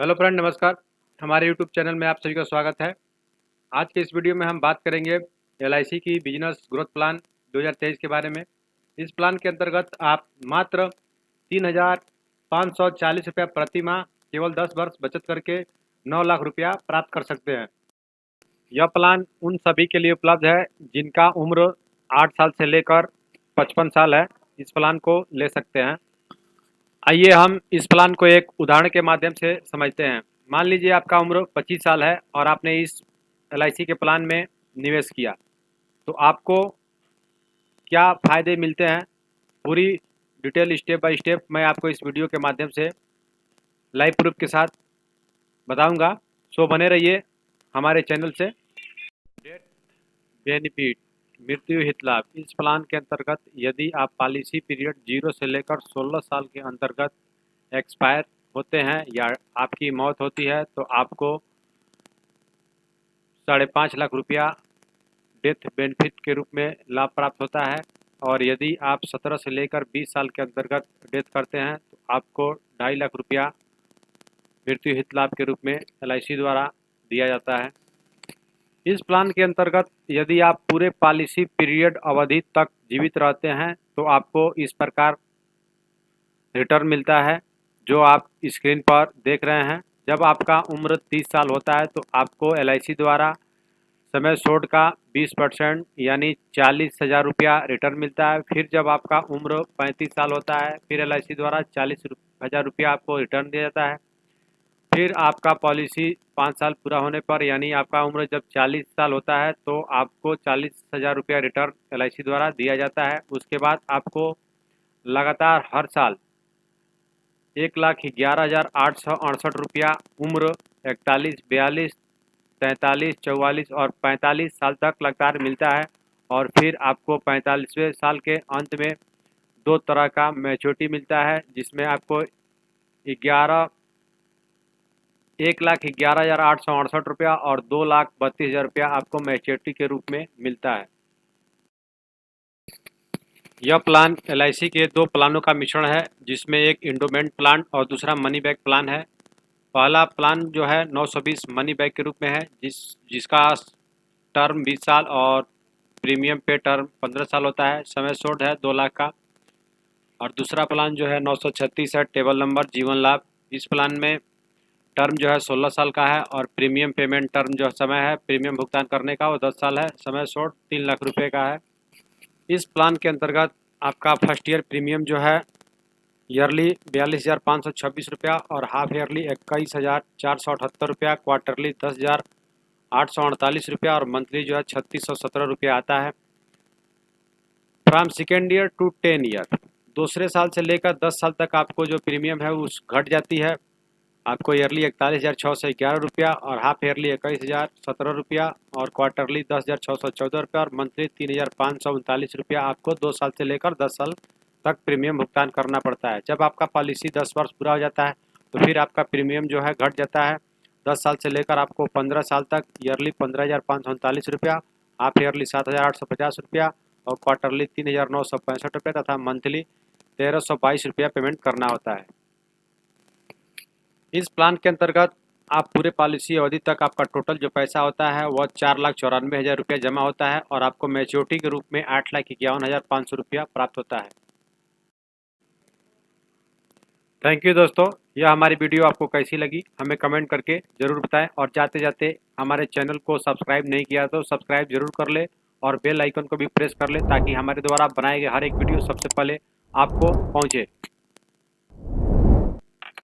Hello friend, नमस्कार। हमारे YouTube channel में आप सभी का स्वागत है। आज के इस वीडियो में हम बात करेंगे एलआईसी की बिजनेस ग्रोथ प्लान 2023 के बारे में। इस प्लान के अंतर्गत आप मात्र 3,540 रुपया प्रति माह केवल 10 वर्ष बचत करके 9 लाख रुपया प्राप्त कर सकते हैं। यह प्लान उन सभी के लिए उपलब्ध है जिनका उम्र 8 साल से लेकर 55 साल है। इस प्लान को ले सकते हैं। आइए हम इस प्लान को एक उदाहरण के माध्यम से समझते हैं। मान लीजिए आपका उम्र 25 साल है और आपने इस एलआईसी के प्लान में निवेश किया, तो आपको क्या फ़ायदे मिलते हैं, पूरी डिटेल स्टेप बाय स्टेप मैं आपको इस वीडियो के माध्यम से लाइव प्रूफ के साथ बताऊंगा। सो बने रहिए हमारे चैनल से। डेथ बेनिफिट, मृत्यु हित लाभ। इस प्लान के अंतर्गत यदि आप पॉलिसी पीरियड 0 से लेकर 16 साल के अंतर्गत एक्सपायर होते हैं या आपकी मौत होती है तो आपको 5.5 लाख रुपया डेथ बेनिफिट के रूप में लाभ प्राप्त होता है। और यदि आप 17 से लेकर 20 साल के अंतर्गत डेथ करते हैं तो आपको 2.5 लाख रुपया मृत्यु हित लाभ के रूप में एलआईसी द्वारा दिया जाता है। इस प्लान के अंतर्गत यदि आप पूरे पॉलिसी पीरियड अवधि तक जीवित रहते हैं तो आपको इस प्रकार रिटर्न मिलता है जो आप स्क्रीन पर देख रहे हैं। जब आपका उम्र 30 साल होता है तो आपको एलआईसी द्वारा समय शॉर्ट का 20% यानी 40,000 रुपया रिटर्न मिलता है। फिर जब आपका उम्र 35 साल होता है फिर एलआईसी द्वारा 40,000 रुपया आपको रिटर्न दिया जाता है। फिर आपका पॉलिसी 5 साल पूरा होने पर यानी आपका उम्र जब 40 साल होता है तो आपको 40,000 रुपया रिटर्न एलआईसी द्वारा दिया जाता है। उसके बाद आपको लगातार हर साल 1,11,868 रुपया उम्र 41, 42, 43, 44 और 45 साल तक लगातार मिलता है। और फिर आपको 45वें साल के अंत में दो तरह का मैच्योरिटी मिलता है जिसमें आपको 1,11,868 रुपया और 2,32,000 रुपया आपको मैच्योरिटी के रूप में मिलता है। यह प्लान एलआईसी के दो प्लानों का मिश्रण है जिसमें एक इंडोमेंट प्लान और दूसरा मनी बैक प्लान है। पहला प्लान जो है 920 मनी बैक के रूप में है जिसका टर्म 20 साल और प्रीमियम पे टर्म 15 साल होता है। समय शॉर्ट है 2 लाख का। और दूसरा प्लान जो है 936 है टेबल नंबर जीवन लाभ। इस प्लान में टर्म जो है 16 साल का है और प्रीमियम पेमेंट टर्म जो समय है प्रीमियम भुगतान करने का वो 10 साल है। समय शॉर्ट 3 लाख रुपये का है। इस प्लान के अंतर्गत आपका फर्स्ट ईयर प्रीमियम जो है ईयरली 42,526 रुपया और हाफ ईयरली 21,478 रुपया, क्वार्टरली 10,848 रुपया और मंथली जो है 3,617 रुपया आता है। From second year to 10 year, दूसरे साल से लेकर 10 साल तक आपको जो प्रीमियम है उस घट जाती है। आपको ईयरली 41,611 रुपया और हाफ ईयरली 21,017 रुपया और क्वार्टरली 10,614 रुपया और मंथली 3,539 रुपया आपको 2 साल से लेकर 10 साल तक प्रीमियम भुगतान करना पड़ता है। जब आपका पॉलिसी 10 वर्ष पूरा हो जाता है तो फिर आपका प्रीमियम जो है घट जाता है। 10 साल से लेकर आपको 15 साल तक ईयरली 15,539 रुपया, हाफ ईयरली 7,850 रुपया और क्वार्टरली 3,965 रुपया तथा मंथली 1,322 रुपया पेमेंट करना होता है। इस प्लान के अंतर्गत आप पूरे पॉलिसी अवधि तक आपका टोटल जो पैसा होता है वह 4,94,000 रुपया जमा होता है और आपको मैच्योरिटी के रूप में 8,51,500 रुपया प्राप्त होता है। थैंक यू दोस्तों, यह हमारी वीडियो आपको कैसी लगी हमें कमेंट करके ज़रूर बताएं और जाते जाते हमारे चैनल को सब्सक्राइब नहीं किया तो सब्सक्राइब जरूर कर ले और बेल आइकन को भी प्रेस कर ले ताकि हमारे द्वारा बनाए गए हर एक वीडियो सबसे पहले आपको पहुँचे।